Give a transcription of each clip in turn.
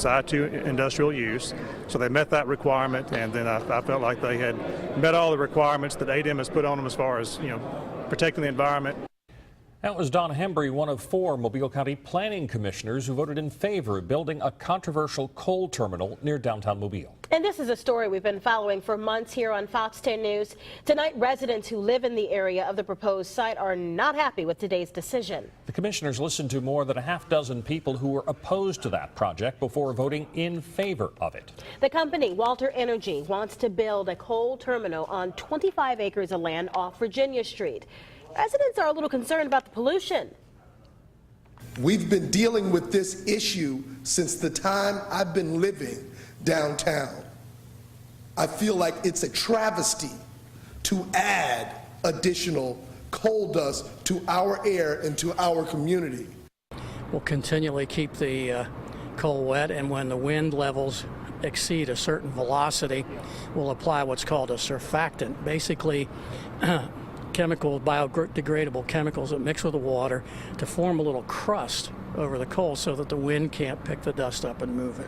side to industrial use. So they met that requirement, and then I felt like they had met all the requirements that ADEM has put on them as far as, protecting the environment. That was Don Hembry, one of 4 Mobile County planning commissioners who voted in favor of building a controversial coal terminal near downtown Mobile. And this is a story we've been following for months here on Fox 10 News. Tonight, residents who live in the area of the proposed site are not happy with today's decision. The commissioners listened to more than a half dozen people who were opposed to that project before voting in favor of it. The company, Walter Energy, wants to build a coal terminal on 25 acres of land off Virginia Street. Residents are a little concerned about the pollution. We've been dealing with this issue since the time I've been living downtown. I feel like it's a travesty to add additional coal dust to our air and to our community. We'll continually keep the coal wet, and when the wind levels exceed a certain velocity, we'll apply what's called a surfactant. Basically, biodegradable chemicals that mix with the water to form a little crust over the coal so that the wind can't pick the dust up and move it.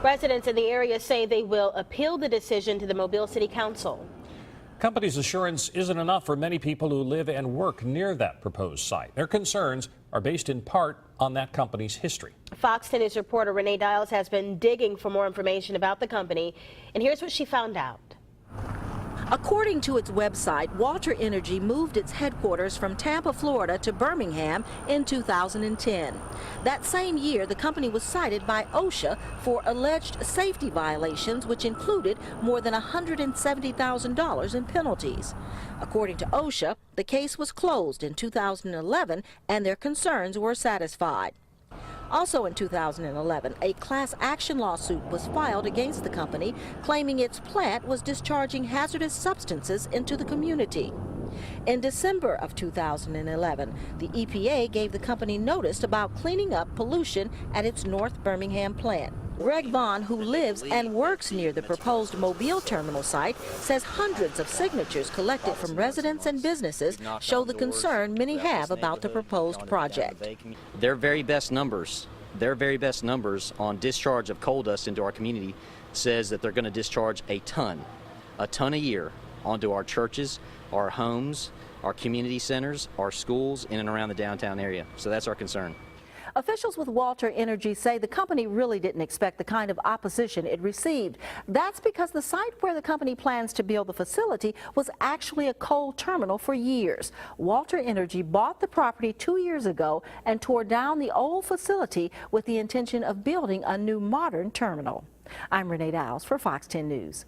Residents in the area say they will appeal the decision to the Mobile City Council. Company's assurance isn't enough for many people who live and work near that proposed site. Their concerns are based in part on that company's history. Fox 10 News reporter Renee Dials has been digging for more information about the company, and here's what she found out. According to its website, Walter Energy moved its headquarters from Tampa, Florida to Birmingham in 2010. That same year, the company was cited by OSHA for alleged safety violations, which included more than $170,000 in penalties. According to OSHA, the case was closed in 2011 and their concerns were satisfied. Also in 2011, a class action lawsuit was filed against the company, claiming its plant was discharging hazardous substances into the community. In December of 2011, the EPA gave the company notice about cleaning up pollution at its North Birmingham plant. Greg Bond, who lives and works near the proposed Mobile terminal site, says hundreds of signatures collected from residents and businesses show the concern many have about the proposed project. Their very best numbers on discharge of coal dust into our community says that they're going to discharge a ton a year onto our churches, our homes, our community centers, our schools in and around the downtown area. So that's our concern. Officials with Walter Energy say the company really didn't expect the kind of opposition it received. That's because the site where the company plans to build the facility was actually a coal terminal for years. Walter Energy bought the property 2 years ago and tore down the old facility with the intention of building a new modern terminal. I'm Renee Dials for Fox 10 News.